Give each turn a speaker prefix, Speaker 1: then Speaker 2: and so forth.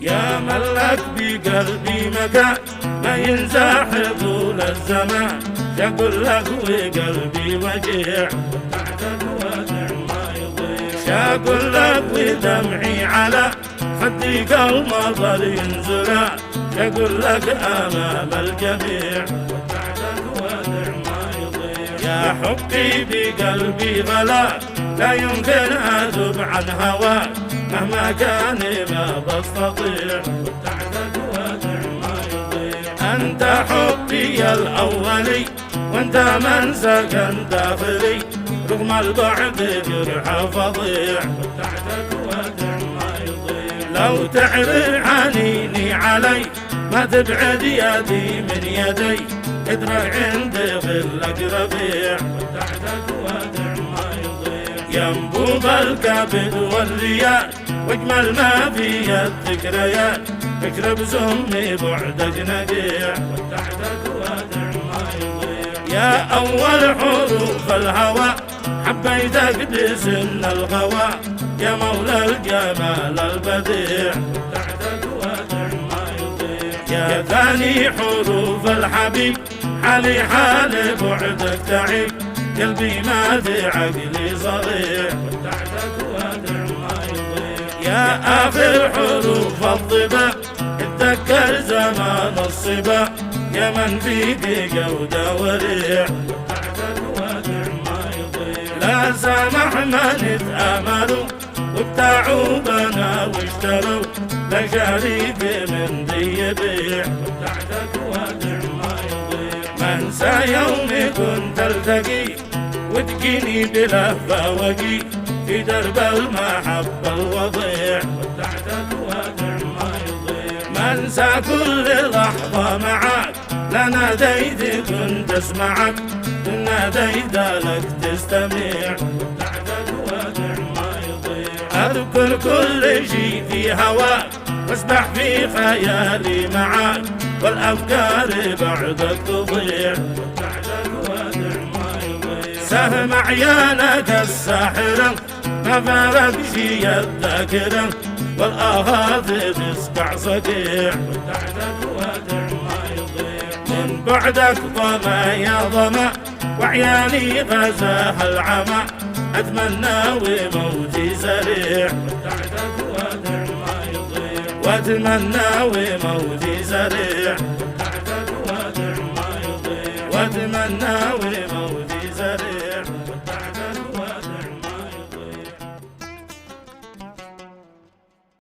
Speaker 1: يا من لك بقلبي مكان ما ينزاح طول الزمان، شقول لك وقلبي وجيع بعدك وادع ما يضيع، شقول لك ودمعي على خدي كالمطر ينزل، شقول لك امام الجميع بعدك وادع ما يضيع، يا حبي بقلبي غلاك لا يمكن اذوب عن هواك، مهما كان ما بستطيع بعدك وادع ما يضيع، انت حبي الاولي وانت من سكن داخلي، رغم البعد جرح فظيع بعدك وادع ما يضيع، لو تعرف عنيني علي ما تبعد يدي من يدي، ادرك عندي ظلك ربيع بعدك وادع ما يضيع، ينبوب الكبد والرياء واجمل ما في الذكريات، فكر بزمي بعدك نقيع بعدك وادع ما يضيع، يا اول حروف الهوى حبيتك بسن الغوى، يا مولى الجمال البديع بعدك وادع ما يضيع، يا ثاني حروف الحبيب حالي حال بعدك تعب، قلبي ما في عقلي صريع بعدك وادع ما يضيع، يا آخر حروف الضبا اتذكر زمان الصبا، يا من فيك جودة وريع بعدك وادع ما يضيع، لا سامح من اتآملوا وابتاعوا بنا واشتروا، لا شريك من ذي يبيع بعدك وادع ما يضيع، منسى يوم كنت التقي وتجيني بلهفة وجي في درب المحبة الوضيع بعدك وادع ما يضيع، منسى كل لحظة معك لا ناديت كنت اسمعك، إن ناديت لك تستمع بعدك وادع ما يضيع، اذكر كل شي في هواك واسبح في خيالي معك، والافكار بعدك تضيع بعدك وادع ما يضيع، سهم عيانك الساحرة ما فارق شي الذاكرة، والآهات تسقع صقيع بعدك وادع ما يضيع، من بعدك ظما يا ظما وعياني غزاها العمى، اتمنى وموتي سريع بعدك وادع ما يضيع، واتمنى وموتي سريع بعدك وادع ما يضيع، واتمنى